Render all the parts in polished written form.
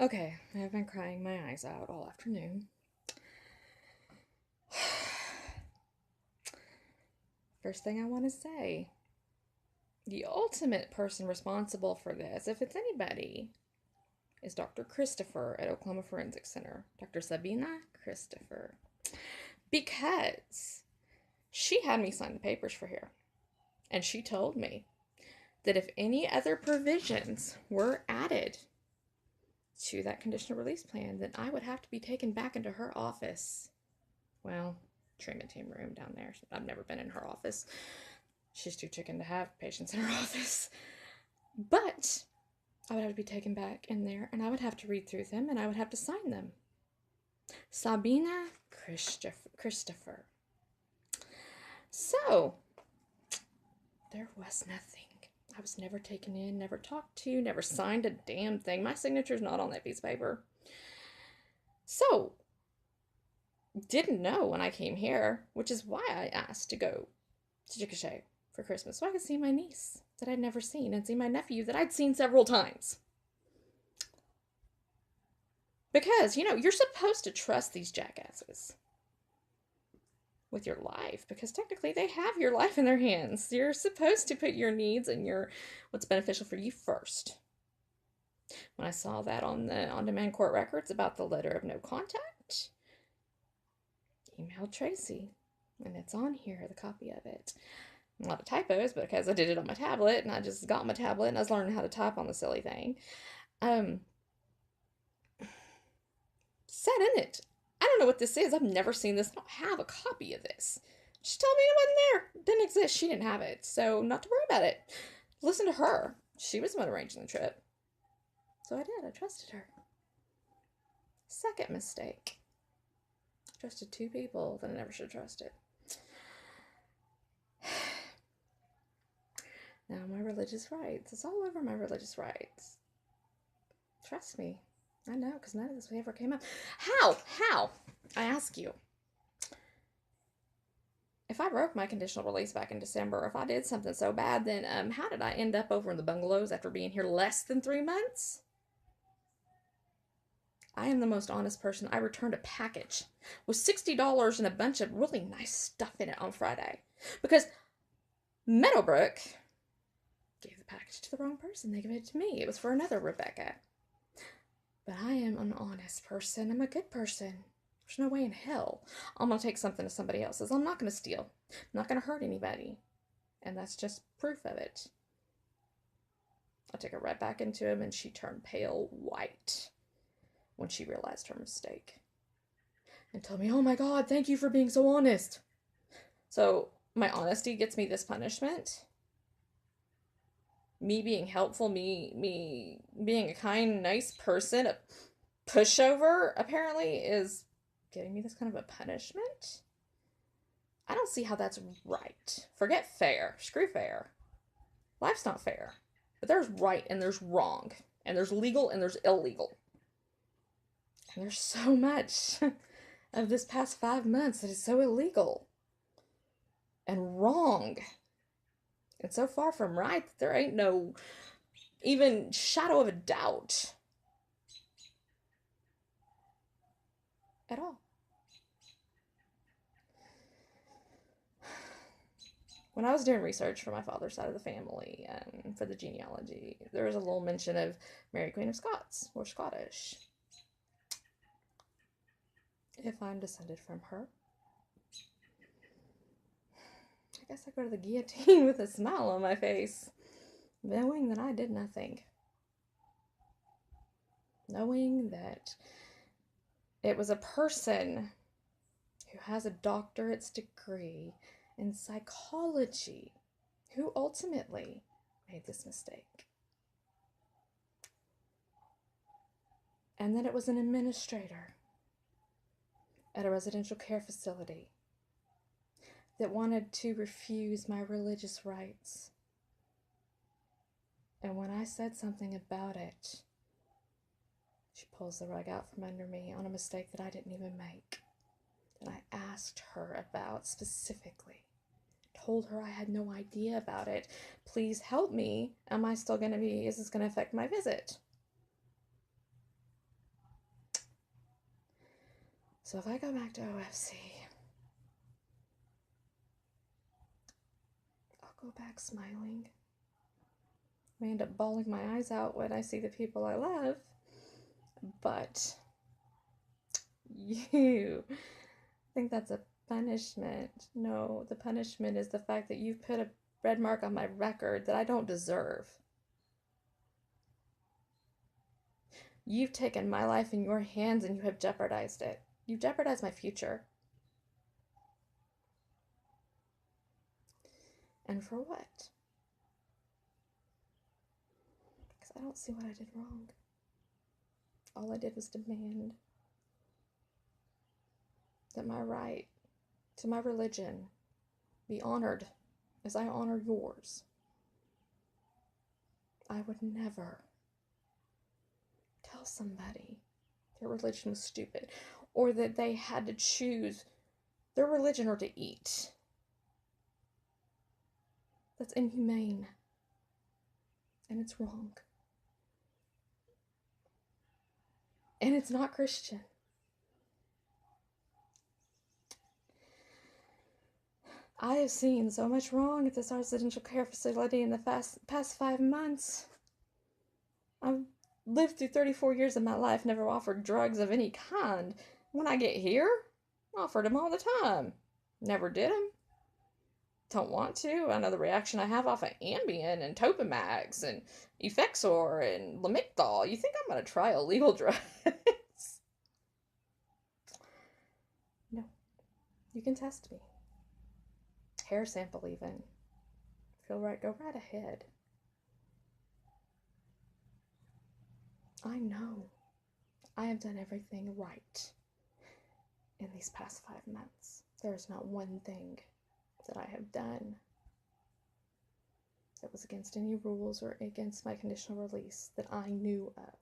Okay, I've been crying my eyes out all afternoon. First thing I want to say, the ultimate person responsible for this, if it's anybody, is Dr. Christopher at Oklahoma Forensic Center. Dr. Sabina Christopher. Because she had me sign the papers for here. And she told me that if any other provisions were added to that conditional release plan, then I would have to be taken back into her office. Well, treatment team room down there. I've never been in her office. She's too chicken to have patients in her office. But I would have to be taken back in there and I would have to read through them and I would have to sign them. Sabina Christopher. So, there was nothing. I was never taken in, never talked to, never signed a damn thing. My signature's not on that piece of paper. So, didn't know when I came here, which is why I asked to go to Chickasha for Christmas so I could see my niece that I'd never seen and see my nephew that I'd seen several times. Because, you're supposed to trust these jackasses with your life because technically they have your life in their hands. You're supposed to put your needs and what's beneficial for you first. When I saw that on the on-demand court records about the letter of no contact, emailed Tracie, and it's on here, the copy of it. A lot of typos, but because I did it on my tablet, and I just got my tablet, and I was learning how to type on the silly thing, said in it, I don't know what this is. I've never seen this. I don't have a copy of this. She told me it wasn't there. It didn't exist. She didn't have it. So not to worry about it. Listen to her. She was the one arranging the trip. So I did. I trusted her. Second mistake. I trusted two people that I never should have trusted. Now my religious rights. It's all over my religious rights. Trust me. I know, because none of this ever came up. How? I ask you. If I broke my conditional release back in December, if I did something so bad, then how did I end up over in the bungalows after being here less than 3 months? I am the most honest person. I returned a package with $60 and a bunch of really nice stuff in it on Friday. Because Meadowbrook gave the package to the wrong person. They gave it to me. It was for another Rebecca. But I am an honest person. I'm a good person. There's no way in hell I'm going to take something to somebody else's. I'm not going to steal. I'm not going to hurt anybody. And that's just proof of it. I took her right back into him and she turned pale white when she realized her mistake. And told me, oh my God, thank you for being so honest. So my honesty gets me this punishment. Me being helpful, me being a kind, nice person, a pushover, apparently, is getting me this kind of a punishment? I don't see how that's right. Forget fair. Screw fair. Life's not fair. But there's right and there's wrong. And there's legal and there's illegal. And there's so much of this past 5 months that is so illegal and wrong. And so far from right that there ain't no even shadow of a doubt at all. When I was doing research for my father's side of the family, for the genealogy, there was a little mention of Mary Queen of Scots, or Scottish. If I'm descended from her, I guess I go to the guillotine with a smile on my face, knowing that I did nothing. Knowing that it was a person who has a doctorate's degree in psychology who ultimately made this mistake. And that it was an administrator at a residential care facility that wanted to refuse my religious rights. And when I said something about it, she pulls the rug out from under me on a mistake that I didn't even make. That I asked her about specifically. Told her I had no idea about it. Please help me. Is this going to affect my visit? So if I go back to OFC, I'll go back smiling. I may end up bawling my eyes out when I see the people I love, but you think that's a punishment. No, the punishment is the fact that you've put a red mark on my record that I don't deserve. You've taken my life in your hands and you have jeopardized it. You've jeopardized my future. And for what? Because I don't see what I did wrong. All I did was demand that my right to my religion be honored as I honor yours. I would never tell somebody their religion was stupid or that they had to choose their religion or to eat. That's inhumane. And it's wrong. And it's not Christian. I have seen so much wrong at this residential care facility in the past 5 months. I've lived through 34 years of my life, never offered drugs of any kind. When I get here, I offered them all the time. Never did them. Don't want to. I know the reaction I have off of Ambien and Topamax and Effexor and Lamictal. You think I'm going to try illegal drugs? No. You can test me. Hair sample even. Feel right? Go right ahead. I know I have done everything right in these past 5 months. There is not one thing that I have done that was against any rules or against my conditional release that I knew of.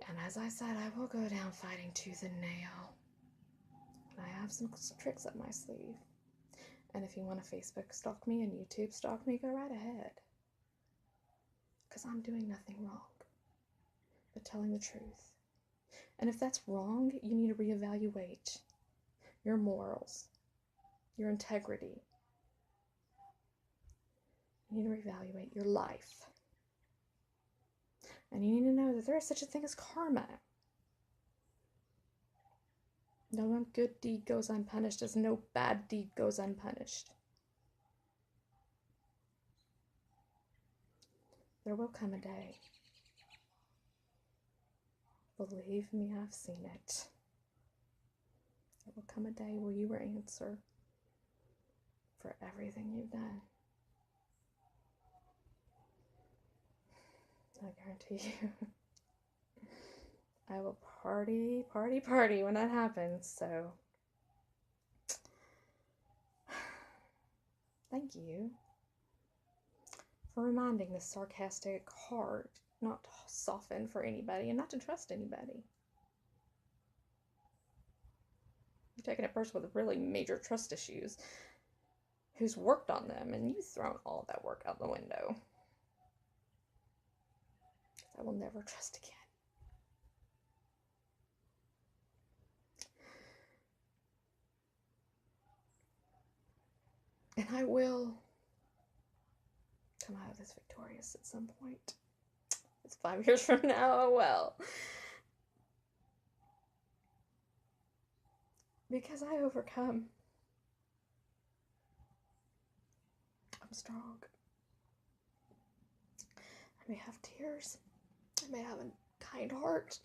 And as I said, I will go down fighting tooth and nail. And I have some tricks up my sleeve. And if you want to Facebook stalk me and YouTube stalk me, go right ahead. Because I'm doing nothing wrong but telling the truth. And if that's wrong, you need to reevaluate your morals, your integrity. You need to reevaluate your life. And you need to know that there is such a thing as karma. No one good deed goes unpunished, as no bad deed goes unpunished. There will come a day. Believe me, I've seen it. There will come a day where you will answer for everything you've done. I guarantee you. I will party when that happens, so thank you for reminding this sarcastic heart not to soften for anybody and not to trust anybody. You're taking a person with really major trust issues who's worked on them, and you've thrown all of that work out the window. I will never trust again. And I will come out of this victorious at some point. It's 5 years from now, oh well. Because I overcome. I'm strong. I may have tears. I may have a kind heart.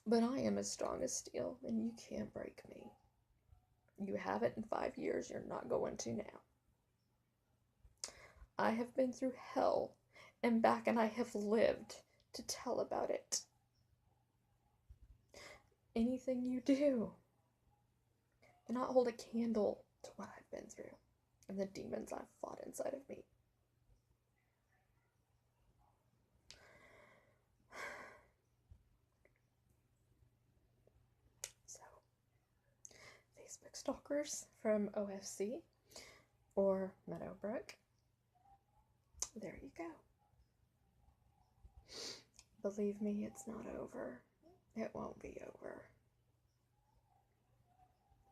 But I am as strong as steel, and you can't break me. You haven't in 5 years. You're not going to now. I have been through hell and back, and I have lived to tell about it. Anything you do, do not hold a candle to what I've been through and the demons I've fought inside of me. So, Facebook stalkers from OFC or Meadowbrook, there you go. Believe me, it's not over. It won't be over.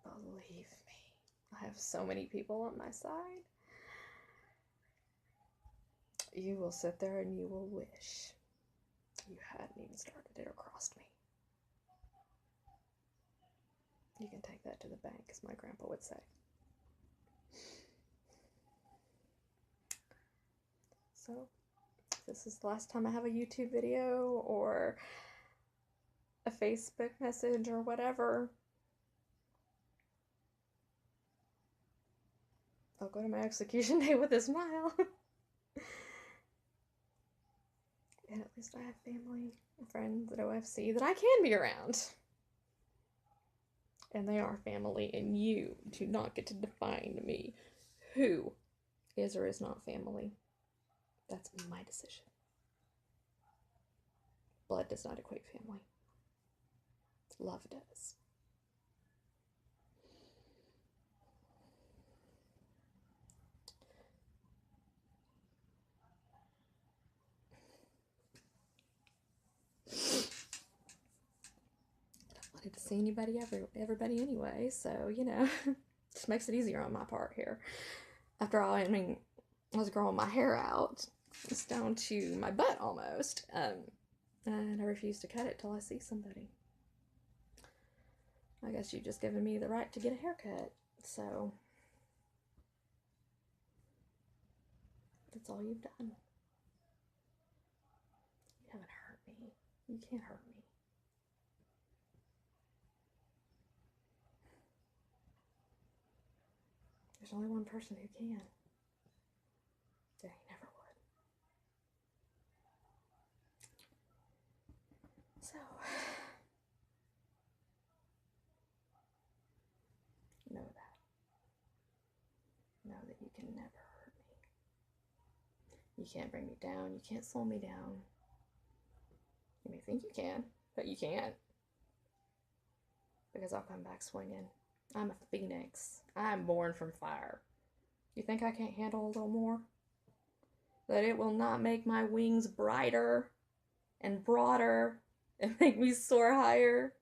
Believe me. I have so many people on my side. You will sit there and you will wish you hadn't even started it or crossed me. You can take that to the bank, as my grandpa would say. So, if this is the last time I have a YouTube video or a Facebook message or whatever, I'll go to my execution day with a smile. And at least I have family and friends at OFC that I can be around. And they are family, and you do not get to define me who is or is not family. That's my decision. Blood does not equate family. Love does. To see everybody anyway, so you know, just makes it easier on my part here. After all, I mean, I was growing my hair out, it's down to my butt almost, and I refuse to cut it till I see somebody. I guess you've just given me the right to get a haircut, so that's all you've done. You haven't hurt me. You can't hurt me. There's only one person who can. They never would. So, know that. Know that you can never hurt me. You can't bring me down. You can't slow me down. You may think you can, but you can't. Because I'll come back swinging. I'm a phoenix. I'm born from fire. You think I can't handle a little more? That it will not make my wings brighter and broader and make me soar higher?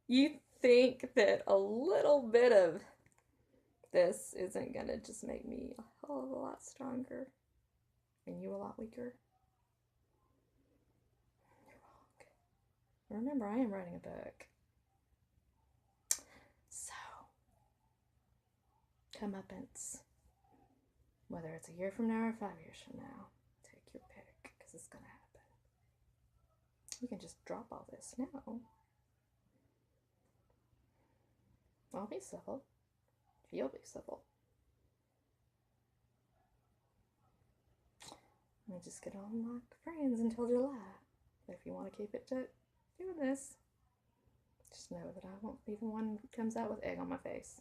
You think that a little bit of this isn't gonna just make me a hell of a lot stronger and you a lot weaker? You're wrong. Remember, I am writing a book. Comeuppance. Whether it's a year from now or 5 years from now, take your pick, because it's gonna happen. You can just drop all this now. I'll be civil. You'll be civil. We just get on like friends until July. If you want to keep it to doing this, just know that I won't be the one who comes out with egg on my face.